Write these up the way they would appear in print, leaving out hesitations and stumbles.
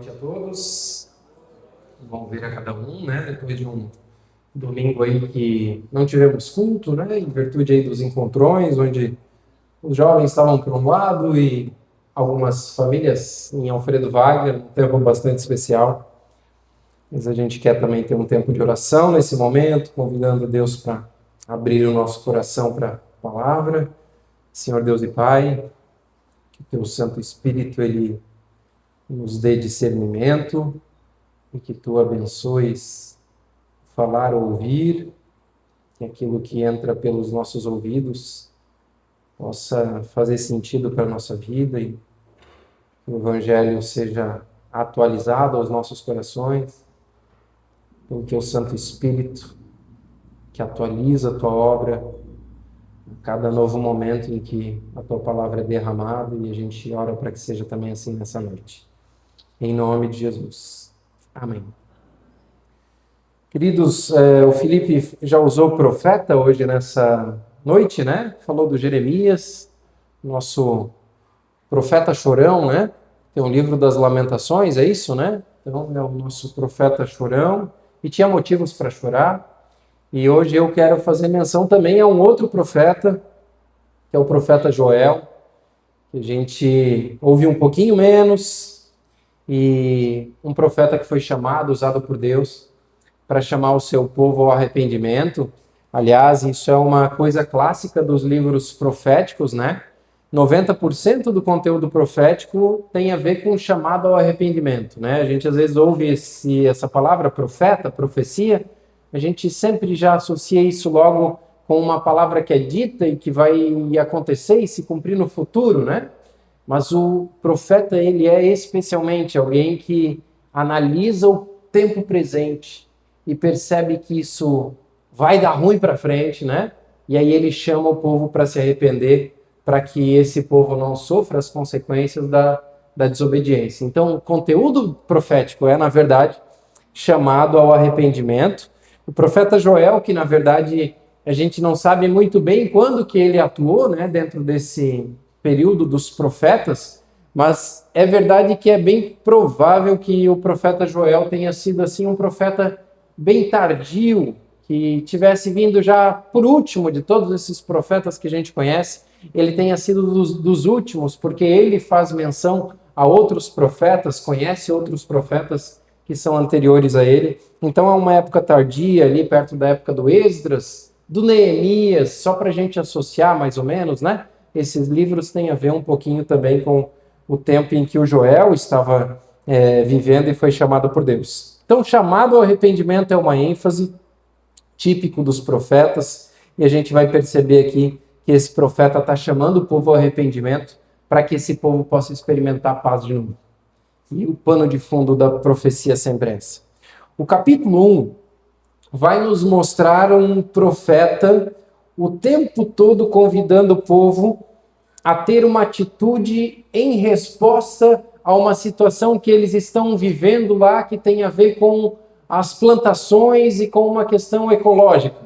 Boa noite a todos. Vamos ver a cada um, né? Depois de um domingo aí que não tivemos culto, né? Em virtude aí dos encontrões, onde os jovens estavam por um lado e algumas famílias em Alfredo Wagner, um tempo bastante especial. Mas a gente quer também ter um tempo de oração nesse momento, convidando Deus para abrir o nosso coração para a palavra. Senhor Deus e Pai, que o Teu Santo Espírito, Ele nos dê discernimento e que Tu abençoes falar ou ouvir, que aquilo que entra pelos nossos ouvidos possa fazer sentido para a nossa vida e que o Evangelho seja atualizado aos nossos corações, pelo Teu Santo Espírito, que atualiza a Tua obra a cada novo momento em que a Tua palavra é derramada, e a gente ora para que seja também assim nessa noite. Em nome de Jesus. Amém. Queridos, o Felipe já usou profeta hoje nessa noite, né? Falou do Jeremias, nosso profeta chorão, né? Tem um livro das Lamentações, é isso, né? Então, é o nosso profeta chorão e tinha motivos para chorar. E hoje eu quero fazer menção também a um outro profeta, que é o profeta Joel, que a gente ouve um pouquinho menos, e um profeta que foi chamado, usado por Deus, para chamar o seu povo ao arrependimento. Aliás, isso é uma coisa clássica dos livros proféticos, né? 90% do conteúdo profético tem a ver com o chamado ao arrependimento, né? A gente às vezes ouve essa palavra profeta, profecia, a gente sempre já associa isso logo com uma palavra que é dita e que vai acontecer e se cumprir no futuro, né? Mas o profeta, ele é especialmente alguém que analisa o tempo presente e percebe que isso vai dar ruim para frente, né? E aí ele chama o povo para se arrepender, para que esse povo não sofra as consequências da desobediência. Então, o conteúdo profético é, na verdade, chamado ao arrependimento. O profeta Joel, que na verdade a gente não sabe muito bem quando que ele atuou, né, dentro desse período dos profetas, mas é verdade que é bem provável que o profeta Joel tenha sido assim um profeta bem tardio, que tivesse vindo já por último de todos esses profetas que a gente conhece, ele tenha sido dos últimos, porque ele faz menção a outros profetas, conhece outros profetas que são anteriores a ele. Então é uma época tardia, ali perto da época do Esdras, do Neemias, só para a gente associar mais ou menos, né? Esses livros têm a ver um pouquinho também com o tempo em que o Joel estava vivendo e foi chamado por Deus. Então, chamado ao arrependimento é uma ênfase típico dos profetas, e a gente vai perceber aqui que esse profeta está chamando o povo ao arrependimento para que esse povo possa experimentar a paz de novo. E o pano de fundo da profecia sempre é essa. O capítulo 1 vai nos mostrar um profeta o tempo todo convidando o povo a ter uma atitude em resposta a uma situação que eles estão vivendo lá, que tem a ver com as plantações e com uma questão ecológica.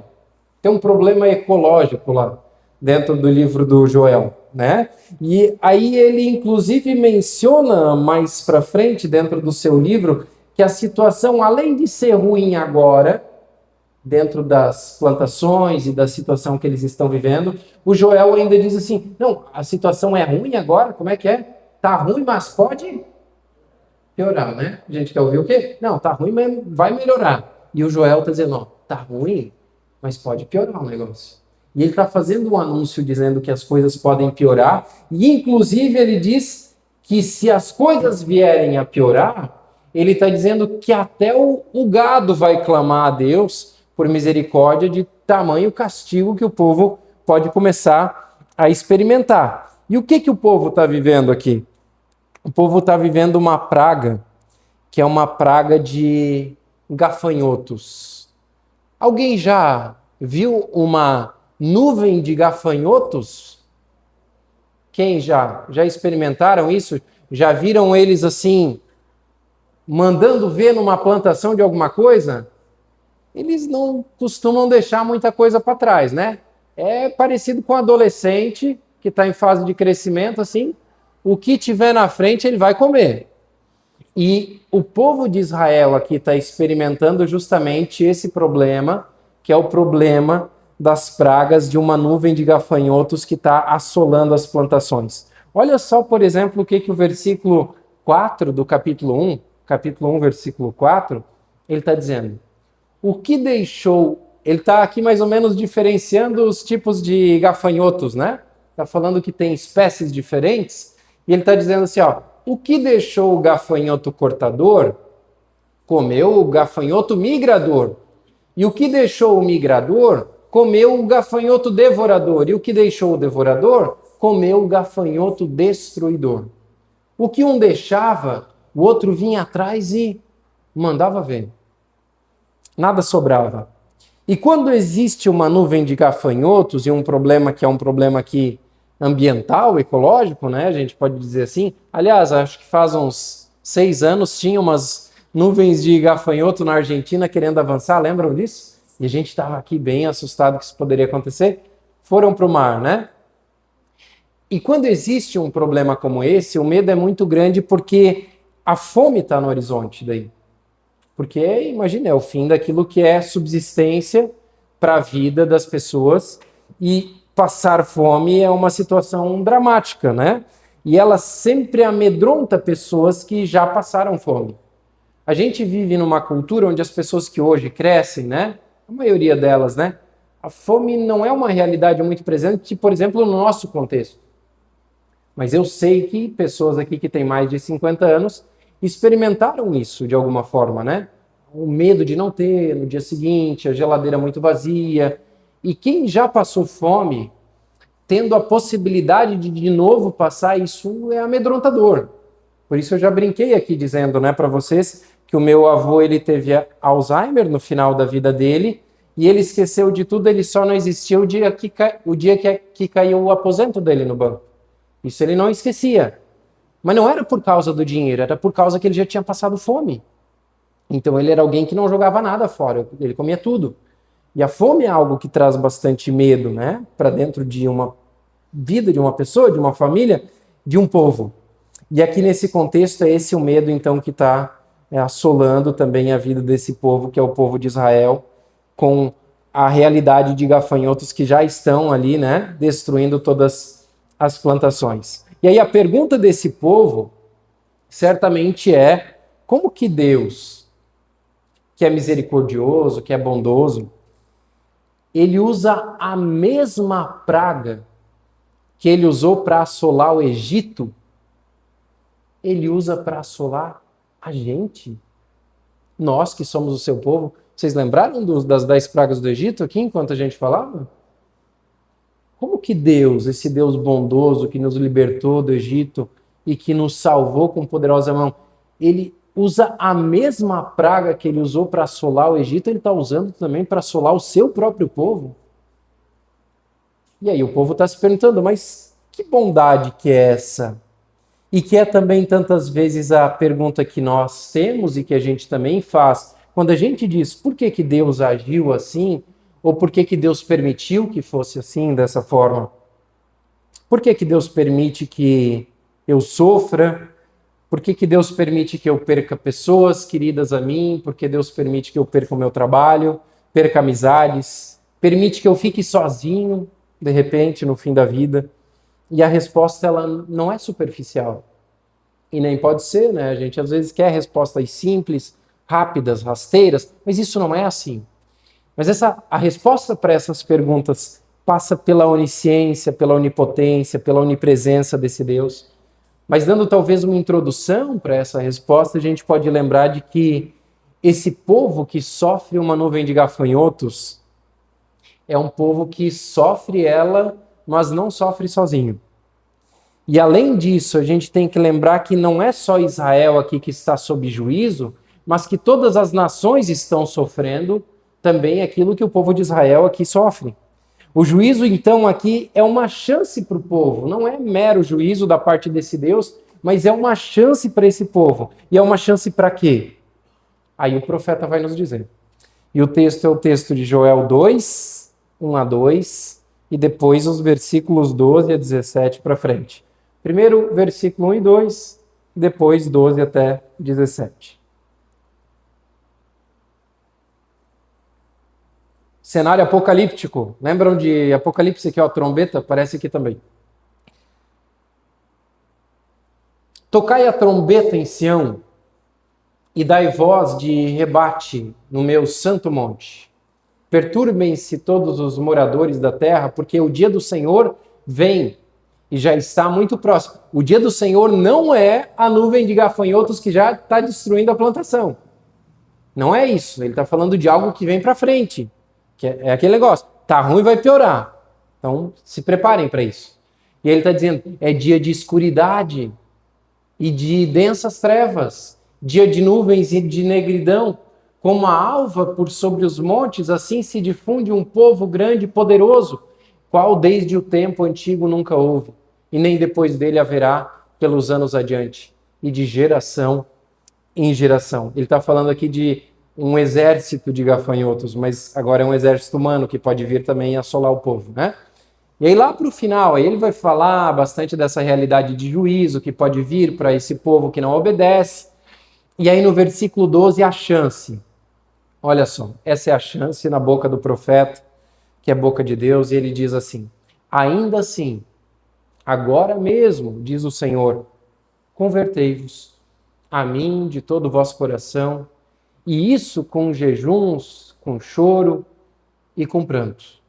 Tem um problema ecológico lá dentro do livro do Joel, né? E aí ele inclusive menciona mais para frente dentro do seu livro que a situação, além de ser ruim agora, dentro das plantações e da situação que eles estão vivendo, o Joel ainda diz assim, não, a situação é ruim agora, como é que é? Tá ruim, mas pode piorar, né? A gente quer ouvir o quê? Não, tá ruim, mas vai melhorar. E o Joel está dizendo, ó, tá ruim, mas pode piorar o negócio. E ele está fazendo um anúncio dizendo que as coisas podem piorar, e inclusive ele diz que se as coisas vierem a piorar, ele está dizendo que até o gado vai clamar a Deus por misericórdia de tamanho castigo que o povo pode começar a experimentar. E o que o povo está vivendo aqui? O povo está vivendo uma praga, que é uma praga de gafanhotos. Alguém já viu uma nuvem de gafanhotos? Quem já? Já experimentaram isso? Já viram eles assim, mandando ver numa plantação de alguma coisa? Eles não costumam deixar muita coisa para trás, né? É parecido com um adolescente que está em fase de crescimento, assim, o que tiver na frente ele vai comer. E o povo de Israel aqui está experimentando justamente esse problema, que é o problema das pragas de uma nuvem de gafanhotos que está assolando as plantações. Olha só, por exemplo, o que o versículo 4 do capítulo 1, versículo 4, ele está dizendo. O que deixou... Ele está aqui mais ou menos diferenciando os tipos de gafanhotos, né? Está falando que tem espécies diferentes, e ele está dizendo assim, ó, o que deixou o gafanhoto cortador, comeu o gafanhoto migrador. E o que deixou o migrador, comeu o gafanhoto devorador. E o que deixou o devorador, comeu o gafanhoto destruidor. O que um deixava, o outro vinha atrás e mandava ver. Nada sobrava. E quando existe uma nuvem de gafanhotos, e um problema que é um problema aqui ambiental, ecológico, né? A gente pode dizer assim. Aliás, acho que faz uns 6 anos tinha umas nuvens de gafanhoto na Argentina querendo avançar, lembram disso? E a gente estava aqui bem assustado que isso poderia acontecer. Foram para o mar, né? E quando existe um problema como esse, o medo é muito grande porque a fome está no horizonte daí. Porque, imagina, é o fim daquilo que é subsistência para a vida das pessoas, e passar fome é uma situação dramática, né? E ela sempre amedronta pessoas que já passaram fome. A gente vive numa cultura onde as pessoas que hoje crescem, né? A maioria delas, né? A fome não é uma realidade muito presente, por exemplo, no nosso contexto. Mas eu sei que pessoas aqui que têm mais de 50 anos experimentaram isso de alguma forma, né? O medo de não ter no dia seguinte, a geladeira muito vazia. E quem já passou fome, tendo a possibilidade de novo passar, isso é amedrontador. Por isso eu já brinquei aqui dizendo, né, para vocês que o meu avô ele teve Alzheimer no final da vida dele e ele esqueceu de tudo, ele só não existia o dia que caiu o aposento dele no banco. Isso ele não esquecia. Mas não era por causa do dinheiro, era por causa que ele já tinha passado fome. Então ele era alguém que não jogava nada fora, ele comia tudo. E a fome é algo que traz bastante medo, né? Para dentro de uma vida de uma pessoa, de uma família, de um povo. E aqui nesse contexto é esse o medo então que está assolando também a vida desse povo, que é o povo de Israel, com a realidade de gafanhotos que já estão ali, né? Destruindo todas as plantações. E aí a pergunta desse povo certamente é: como que Deus, que é misericordioso, que é bondoso, ele usa a mesma praga que ele usou para assolar o Egito, ele usa para assolar a gente? Nós que somos o seu povo. Vocês lembraram das 10 pragas do Egito aqui, enquanto a gente falava? Como que Deus, esse Deus bondoso que nos libertou do Egito e que nos salvou com poderosa mão, ele usa a mesma praga que ele usou para assolar o Egito, ele está usando também para assolar o seu próprio povo? E aí o povo está se perguntando, mas que bondade que é essa? E que é também tantas vezes a pergunta que nós temos e que a gente também faz, quando a gente diz por que Deus agiu assim, ou por que Deus permitiu que fosse assim, dessa forma? Por que Deus permite que eu sofra? Por que Deus permite que eu perca pessoas queridas a mim? Por que Deus permite que eu perca o meu trabalho, perca amizades? Permite que eu fique sozinho, de repente, no fim da vida? E a resposta, ela não é superficial. E nem pode ser, né? A gente às vezes quer respostas simples, rápidas, rasteiras, mas isso não é assim. Mas a resposta para essas perguntas passa pela onisciência, pela onipotência, pela onipresença desse Deus. Mas dando talvez uma introdução para essa resposta, a gente pode lembrar de que esse povo que sofre uma nuvem de gafanhotos é um povo que sofre ela, mas não sofre sozinho. E além disso, a gente tem que lembrar que não é só Israel aqui que está sob juízo, mas que todas as nações estão sofrendo também aquilo que o povo de Israel aqui sofre. O juízo, então, aqui é uma chance para o povo, não é mero juízo da parte desse Deus, mas é uma chance para esse povo. E é uma chance para quê? Aí o profeta vai nos dizer. E o texto é o texto de Joel 2, 1 a 2, e depois os versículos 12 a 17 para frente. Primeiro, versículo 1 e 2. depois 12 até 17. Cenário apocalíptico. Lembram de Apocalipse aqui, ó, trombeta? Parece aqui também. Tocai a trombeta em Sião e dai voz de rebate no meu santo monte. Perturbem-se todos os moradores da terra, porque o dia do Senhor vem e já está muito próximo. O dia do Senhor não é a nuvem de gafanhotos que já está destruindo a plantação. Não é isso. Ele está falando de algo que vem para frente. Que é aquele negócio. Tá ruim, vai piorar. Então, se preparem para isso. E ele está dizendo, é dia de escuridade e de densas trevas, dia de nuvens e de negridão, como a alva por sobre os montes, assim se difunde um povo grande e poderoso, qual desde o tempo antigo nunca houve, e nem depois dele haverá pelos anos adiante, e de geração em geração. Ele está falando aqui de um exército de gafanhotos, mas agora é um exército humano que pode vir também assolar o povo, né? E aí lá para o final, aí ele vai falar bastante dessa realidade de juízo que pode vir para esse povo que não obedece. E aí no versículo 12, a chance. Olha só, essa é a chance na boca do profeta, que é a boca de Deus, e ele diz assim, ainda assim, agora mesmo, diz o Senhor, convertei-vos a mim de todo o vosso coração, e isso com jejuns, com choro e com pranto.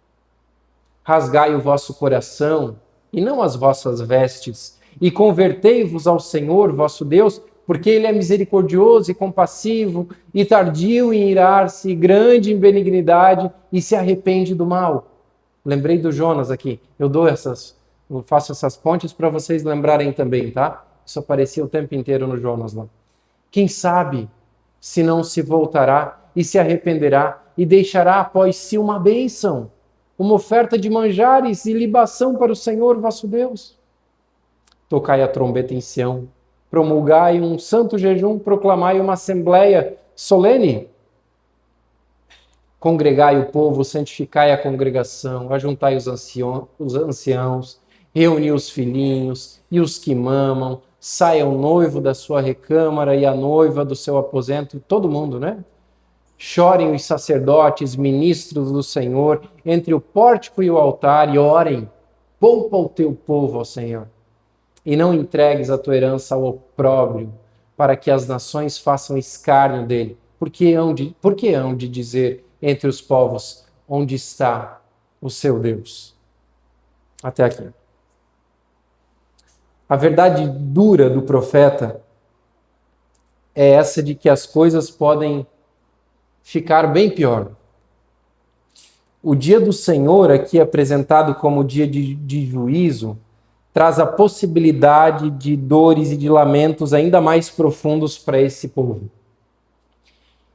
Rasgai o vosso coração e não as vossas vestes, e convertei-vos ao Senhor vosso Deus, porque ele é misericordioso e compassivo, e tardio em irar-se, grande em benignidade, e se arrepende do mal. Lembrei do Jonas aqui. Eu faço essas pontes para vocês lembrarem também, tá? Isso aparecia o tempo inteiro no Jonas lá. Quem sabe se não se voltará e se arrependerá e deixará após si uma bênção, uma oferta de manjares e libação para o Senhor vosso Deus. Tocai a trombeta em Sião, promulgai um santo jejum, proclamai uma assembleia solene. Congregai o povo, santificai a congregação, ajuntai os anciãos, reuni os filhinhos e os que mamam, saia o noivo da sua recâmara e a noiva do seu aposento, todo mundo, né? Chorem os sacerdotes, ministros do Senhor, entre o pórtico e o altar, e orem, poupa o teu povo, ó Senhor, e não entregues a tua herança ao opróbrio, para que as nações façam escárnio dele. Por que hão de dizer entre os povos, onde está o seu Deus? Até aqui. A verdade dura do profeta é essa de que as coisas podem ficar bem pior. O dia do Senhor, aqui apresentado como dia de juízo, traz a possibilidade de dores e de lamentos ainda mais profundos para esse povo.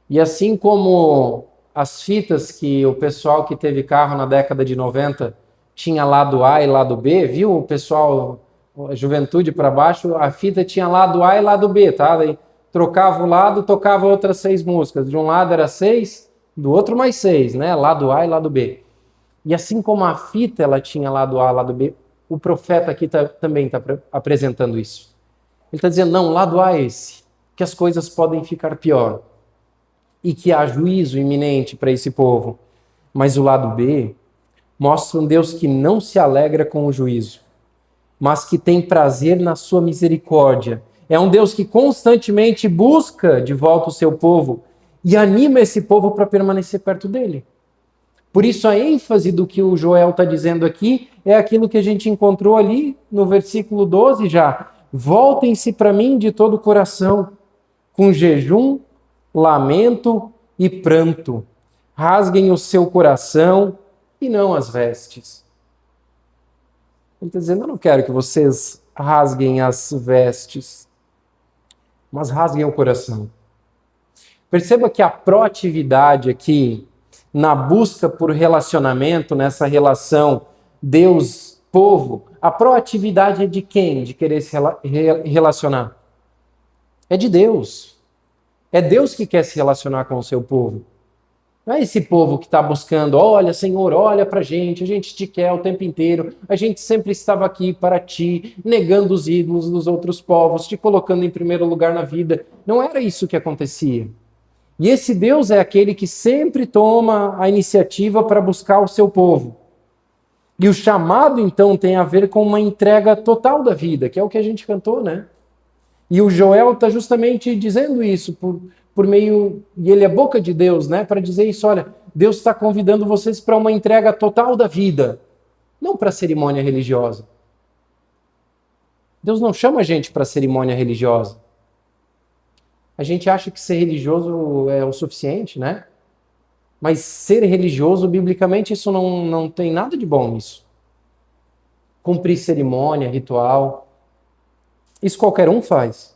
E assim como as fitas que o pessoal que teve carro na década de 90 tinha lado A e lado B, viu o pessoal, a juventude para baixo, a fita tinha lado A e lado B, tá? Daí trocava o lado, tocava outras 6 músicas. De um lado era 6, do outro mais 6, né? Lado A e lado B. E assim como a fita ela tinha lado A e lado B, o profeta aqui também está apresentando isso. Ele está dizendo, não, lado A é esse, que as coisas podem ficar pior e que há juízo iminente para esse povo. Mas o lado B mostra um Deus que não se alegra com o juízo, mas que tem prazer na sua misericórdia. É um Deus que constantemente busca de volta o seu povo e anima esse povo para permanecer perto dele. Por isso a ênfase do que o Joel está dizendo aqui é aquilo que a gente encontrou ali no versículo 12 já. Voltem-se para mim de todo o coração, com jejum, lamento e pranto. Rasguem o seu coração e não as vestes. Ele está dizendo, eu não quero que vocês rasguem as vestes, mas rasguem o coração. Perceba que a proatividade aqui, na busca por relacionamento, nessa relação Deus-povo, a proatividade é de quem? De querer se relacionar? É de Deus. É Deus que quer se relacionar com o seu povo. Não é esse povo que está buscando, olha, Senhor, olha para a gente te quer o tempo inteiro, a gente sempre estava aqui para ti, negando os ídolos dos outros povos, te colocando em primeiro lugar na vida. Não era isso que acontecia. E esse Deus é aquele que sempre toma a iniciativa para buscar o seu povo. E o chamado, então, tem a ver com uma entrega total da vida, que é o que a gente cantou, né? E o Joel está justamente dizendo isso por meio, e ele é boca de Deus, né? Para dizer isso, olha, Deus está convidando vocês para uma entrega total da vida, não para cerimônia religiosa. Deus não chama a gente para cerimônia religiosa. A gente acha que ser religioso é o suficiente, né? Mas ser religioso, biblicamente, isso não tem nada de bom nisso. Cumprir cerimônia, ritual, isso qualquer um faz.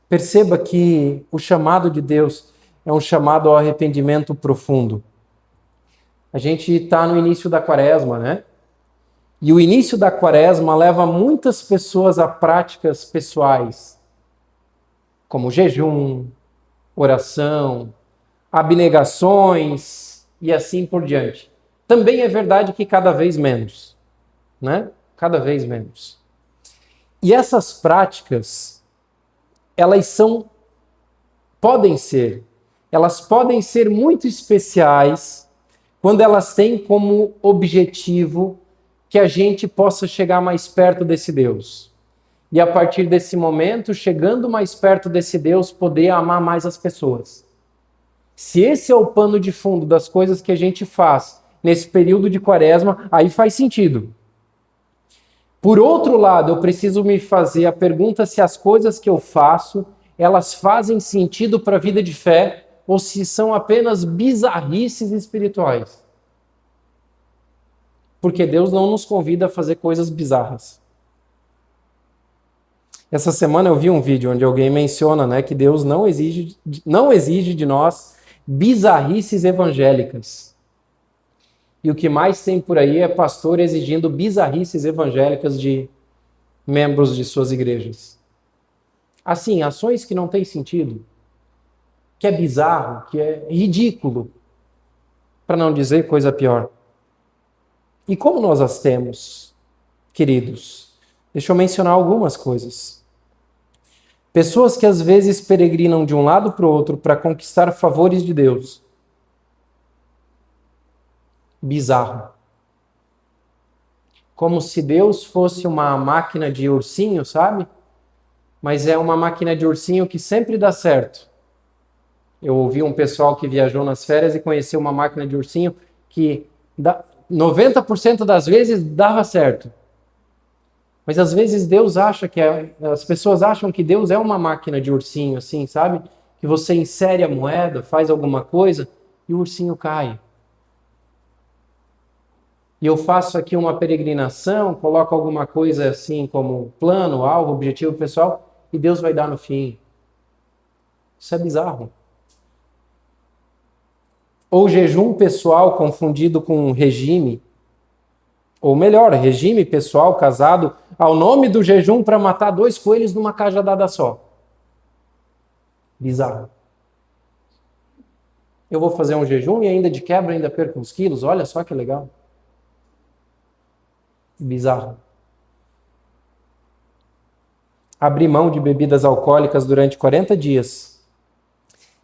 Perceba que o chamado de Deus é um chamado ao arrependimento profundo. A gente está no início da quaresma, né? E o início da quaresma leva muitas pessoas a práticas pessoais, como jejum, oração, abnegações e assim por diante. Também é verdade que cada vez menos, né? Cada vez menos. E essas práticas, elas podem ser muito especiais quando elas têm como objetivo que a gente possa chegar mais perto desse Deus. E a partir desse momento, chegando mais perto desse Deus, poder amar mais as pessoas. Se esse é o pano de fundo das coisas que a gente faz nesse período de quaresma, aí faz sentido. Por outro lado, eu preciso me fazer a pergunta se as coisas que eu faço, elas fazem sentido para a vida de fé ou se são apenas bizarrices espirituais. Porque Deus não nos convida a fazer coisas bizarras. Essa semana eu vi um vídeo onde alguém menciona, né, que Deus não exige de nós bizarrices evangélicas. E o que mais tem por aí é pastor exigindo bizarrices evangélicas de membros de suas igrejas. Assim, ações que não têm sentido, que é bizarro, que é ridículo, para não dizer coisa pior. E como nós as temos, queridos? Deixa eu mencionar algumas coisas. Pessoas que às vezes peregrinam de um lado para o outro para conquistar favores de Deus. Bizarro. Como se Deus fosse uma máquina de ursinho, sabe? Mas é uma máquina de ursinho que sempre dá certo. Eu ouvi um pessoal que viajou nas férias e conheceu uma máquina de ursinho que 90% das vezes dava certo. Mas às vezes Deus acha as pessoas acham que Deus é uma máquina de ursinho, assim, sabe? Que você insere a moeda, faz alguma coisa e o ursinho cai. E eu faço aqui uma peregrinação, coloco alguma coisa assim como plano, alvo, objetivo pessoal, e Deus vai dar no fim. Isso é bizarro. Ou jejum pessoal confundido com regime. Ou melhor, regime pessoal casado ao nome do jejum para matar 2 coelhos numa cajadada só. Bizarro. Eu vou fazer um jejum e ainda de quebra ainda perco uns quilos, olha só que legal. Bizarro. Abrir mão de bebidas alcoólicas durante 40 dias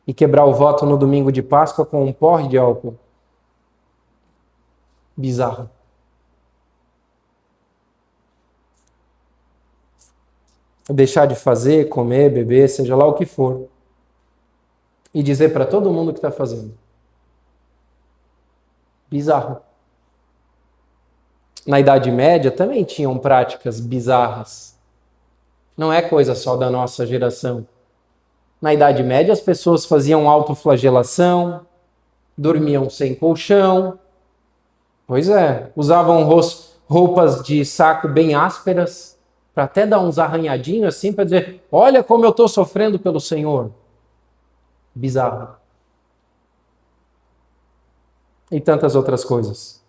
e quebrar o voto no domingo de Páscoa com um porre de álcool. Bizarro. Deixar de fazer, comer, beber, seja lá o que for. E dizer para todo mundo que está fazendo. Bizarro. Na Idade Média também tinham práticas bizarras. Não é coisa só da nossa geração. Na Idade Média as pessoas faziam autoflagelação, dormiam sem colchão. Pois é, usavam roupas de saco bem ásperas, para até dar uns arranhadinhos assim, para dizer, olha como eu estou sofrendo pelo Senhor. Bizarro. E tantas outras coisas.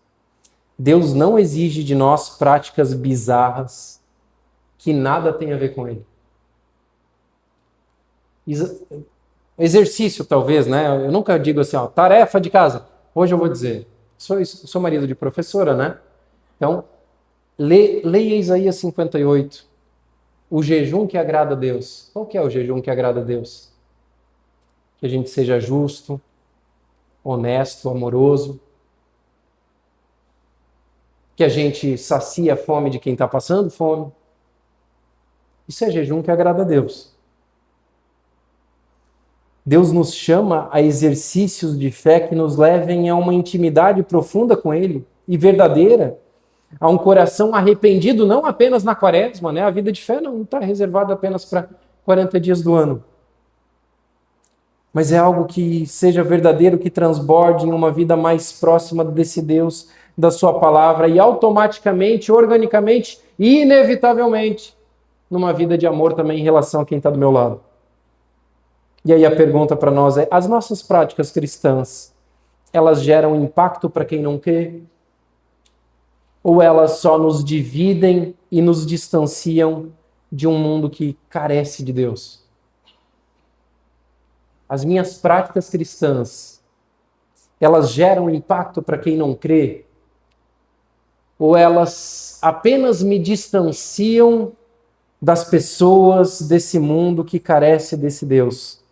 Deus não exige de nós práticas bizarras que nada tem a ver com Ele. exercício talvez, né? Eu nunca digo assim, ó, tarefa de casa. Hoje eu vou dizer, sou marido de professora, né? Então, leia Isaías 58, o jejum que agrada a Deus. Qual que é o jejum que agrada a Deus? Que a gente seja justo, honesto, amoroso, que a gente sacie a fome de quem está passando fome. Isso é jejum que agrada a Deus. Deus nos chama a exercícios de fé que nos levem a uma intimidade profunda com Ele e verdadeira, a um coração arrependido, não apenas na quaresma, né? A vida de fé não está reservada apenas para 40 dias do ano, mas é algo que seja verdadeiro, que transborde em uma vida mais próxima desse Deus, da sua palavra, e automaticamente, organicamente e inevitavelmente, numa vida de amor também em relação a quem está do meu lado. E aí a pergunta para nós é, as nossas práticas cristãs, elas geram impacto para quem não crê? Ou elas só nos dividem e nos distanciam de um mundo que carece de Deus? As minhas práticas cristãs, elas geram impacto para quem não crê? Ou elas apenas me distanciam das pessoas desse mundo que carece desse Deus?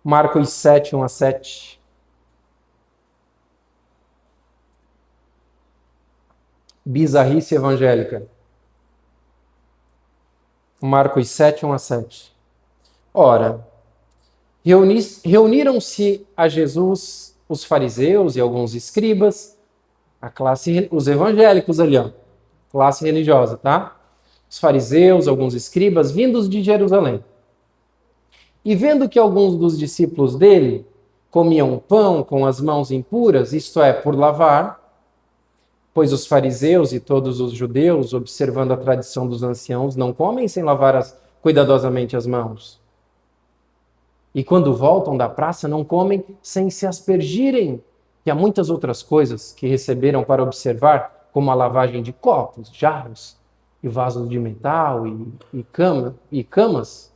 Marcos 7, 1-7. Bizarrice evangélica. Marcos 7, 1-7. Ora, reuniram-se a Jesus os fariseus e alguns escribas, os evangélicos ali, ó, classe religiosa, tá? Os fariseus, alguns escribas, vindos de Jerusalém. E vendo que alguns dos discípulos dele comiam pão com as mãos impuras, isto é, por lavar, pois os fariseus e todos os judeus, observando a tradição dos anciãos, não comem sem lavar cuidadosamente as mãos. E quando voltam da praça, não comem sem se aspergirem. E há muitas outras coisas que receberam para observar, como a lavagem de copos, jarros e vasos de metal e camas.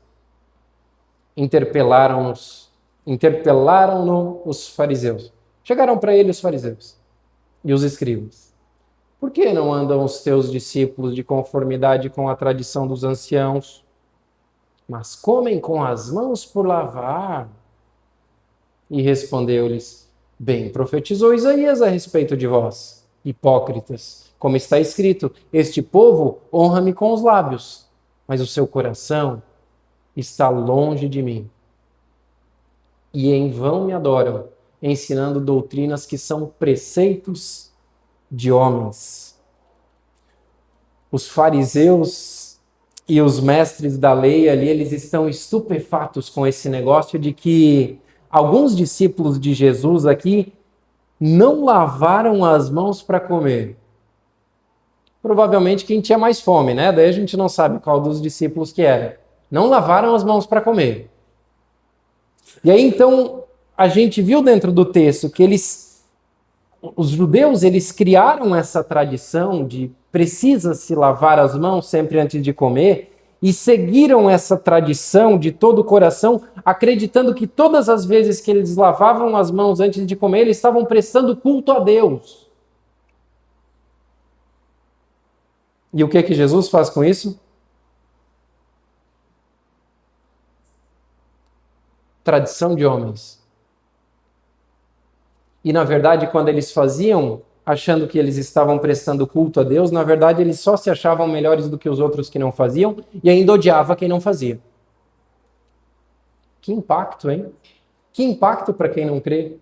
Interpelaram-no os fariseus. Chegaram para ele os fariseus e os escribas. Por que não andam os teus discípulos de conformidade com a tradição dos anciãos, mas comem com as mãos por lavar? E respondeu-lhes, bem profetizou Isaías a respeito de vós, hipócritas, como está escrito, este povo honra-me com os lábios, mas o seu coração está longe de mim. E em vão me adoram, ensinando doutrinas que são preceitos de homens. Os fariseus e os mestres da lei ali, eles estão estupefatos com esse negócio de que alguns discípulos de Jesus aqui não lavaram as mãos para comer. Provavelmente quem tinha mais fome, né? Daí a gente não sabe qual dos discípulos que era. Não lavaram as mãos para comer. E aí então a gente viu dentro do texto que os judeus, eles criaram essa tradição de precisa-se lavar as mãos sempre antes de comer, e seguiram essa tradição de todo o coração, acreditando que todas as vezes que eles lavavam as mãos antes de comer, eles estavam prestando culto a Deus. E o que Jesus faz com isso? Tradição de homens. E na verdade, quando eles faziam, achando que eles estavam prestando culto a Deus, na verdade eles só se achavam melhores do que os outros que não faziam e ainda odiava quem não fazia. Que impacto, hein? Que impacto para quem não crê.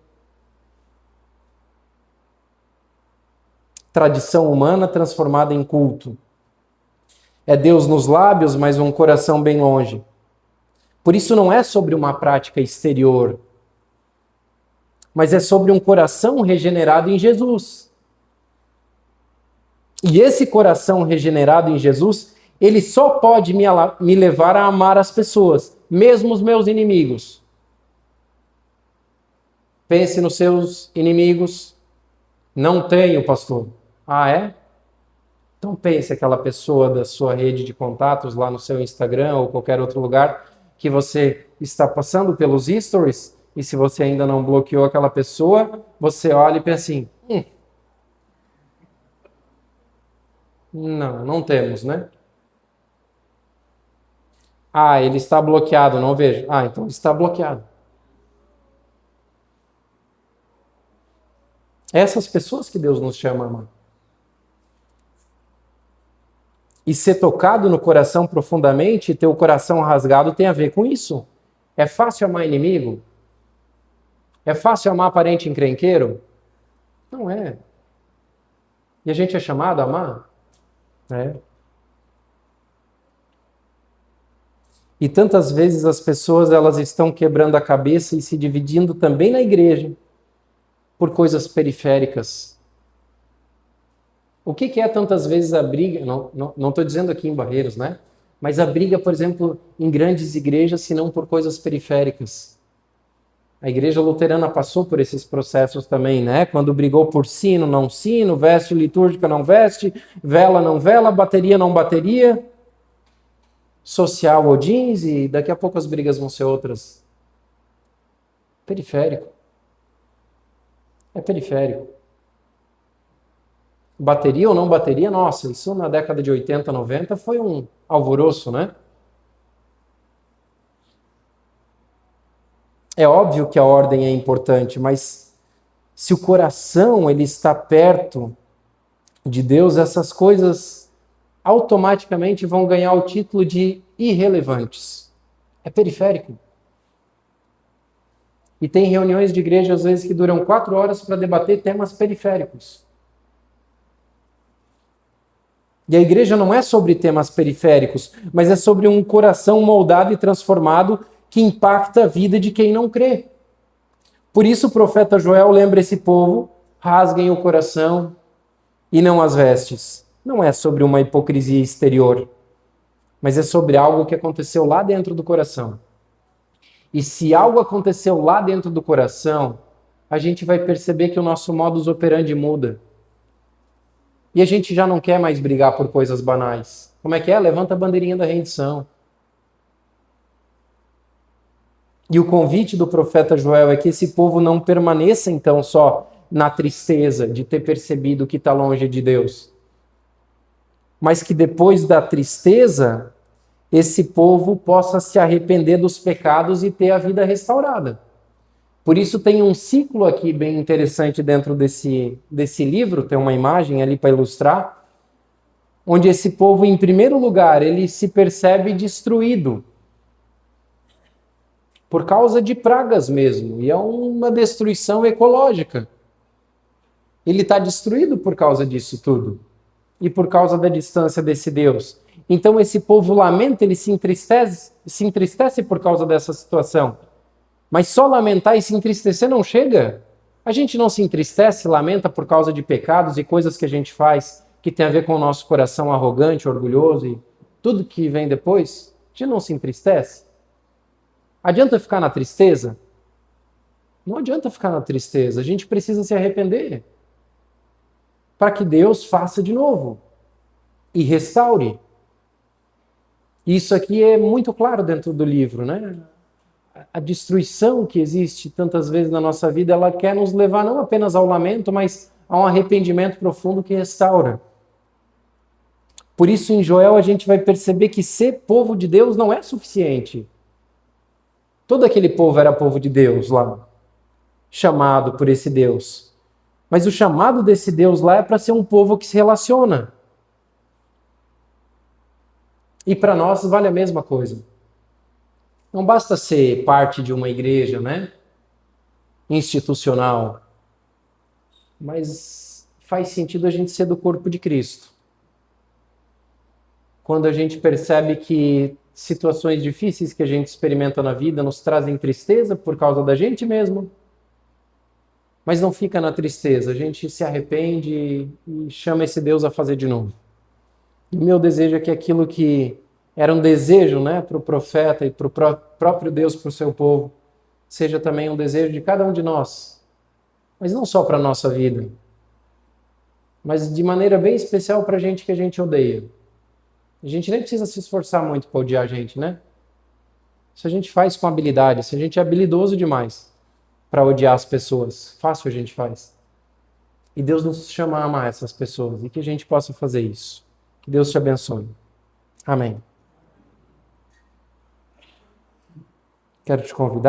Tradição humana transformada em culto. É Deus nos lábios, mas um coração bem longe. Por isso não é sobre uma prática exterior, mas é sobre um coração regenerado em Jesus. E esse coração regenerado em Jesus, ele só pode me levar a amar as pessoas, mesmo os meus inimigos. Pense nos seus inimigos. Não tenho, pastor. Ah, é? Então pense aquela pessoa da sua rede de contatos lá no seu Instagram ou qualquer outro lugar que você está passando pelos stories e se você ainda não bloqueou aquela pessoa, você olha e pensa assim, não temos, né? Ah, ele está bloqueado, não vejo. Ah, então está bloqueado. Essas pessoas que Deus nos chama a amar. E ser tocado no coração profundamente e ter o coração rasgado tem a ver com isso. É fácil amar inimigo? É fácil amar parente encrenqueiro? Não é. E a gente é chamado a amar? É. E tantas vezes as pessoas elas estão quebrando a cabeça e se dividindo também na igreja por coisas periféricas. O que é tantas vezes a briga? Não estou dizendo aqui em Barreiros, né? Mas a briga, por exemplo, em grandes igrejas, se não por coisas periféricas. A igreja luterana passou por esses processos também, né? Quando brigou por sino, não sino, veste litúrgica, não veste, vela, não vela, bateria, não bateria, social ou jeans, e daqui a pouco as brigas vão ser outras. Periférico. É periférico. Bateria ou não bateria, nossa, isso na década de 80, 90 foi um alvoroço, né? É óbvio que a ordem é importante, mas se o coração ele está perto de Deus, essas coisas automaticamente vão ganhar o título de irrelevantes. É periférico. E tem reuniões de igreja, às vezes, que duram 4 horas para debater temas periféricos. E a igreja não é sobre temas periféricos, mas é sobre um coração moldado e transformado que impacta a vida de quem não crê. Por isso o profeta Joel lembra esse povo, rasguem o coração e não as vestes. Não é sobre uma hipocrisia exterior, mas é sobre algo que aconteceu lá dentro do coração. E se algo aconteceu lá dentro do coração, a gente vai perceber que o nosso modus operandi muda. E a gente já não quer mais brigar por coisas banais. Como é que é? Levanta a bandeirinha da rendição. E o convite do profeta Joel é que esse povo não permaneça então só na tristeza de ter percebido que está longe de Deus, mas que depois da tristeza, esse povo possa se arrepender dos pecados e ter a vida restaurada. Por isso tem um ciclo aqui bem interessante dentro desse livro, tem uma imagem ali para ilustrar, onde esse povo, em primeiro lugar, ele se percebe destruído, por causa de pragas mesmo, e é uma destruição ecológica. Ele está destruído por causa disso tudo, e por causa da distância desse Deus. Então esse povo lamenta, ele se entristece por causa dessa situação. Mas só lamentar e se entristecer não chega. A gente não se entristece, lamenta por causa de pecados e coisas que a gente faz que tem a ver com o nosso coração arrogante, orgulhoso e tudo que vem depois. A gente não se entristece. Adianta ficar na tristeza? Não adianta ficar na tristeza. A gente precisa se arrepender para que Deus faça de novo e restaure. Isso aqui é muito claro dentro do livro, né? A destruição que existe tantas vezes na nossa vida, ela quer nos levar não apenas ao lamento, mas a um arrependimento profundo que restaura. Por isso, em Joel, a gente vai perceber que ser povo de Deus não é suficiente. Todo aquele povo era povo de Deus lá, chamado por esse Deus. Mas o chamado desse Deus lá é para ser um povo que se relaciona. E para nós vale a mesma coisa. Não basta ser parte de uma igreja, né? Institucional. Mas faz sentido a gente ser do corpo de Cristo. Quando a gente percebe que situações difíceis que a gente experimenta na vida nos trazem tristeza por causa da gente mesmo. Mas não fica na tristeza, a gente se arrepende e chama esse Deus a fazer de novo. E o meu desejo é que aquilo que era um desejo, né, para o profeta e para o próprio Deus, para o seu povo, seja também um desejo de cada um de nós. Mas não só para a nossa vida, mas de maneira bem especial para gente que a gente odeia. A gente nem precisa se esforçar muito para odiar a gente, né? Isso a gente faz com habilidade, se a gente é habilidoso demais para odiar as pessoas, fácil a gente faz. E Deus nos chama a amar essas pessoas e que a gente possa fazer isso. Que Deus te abençoe. Amém. Quero te convidar.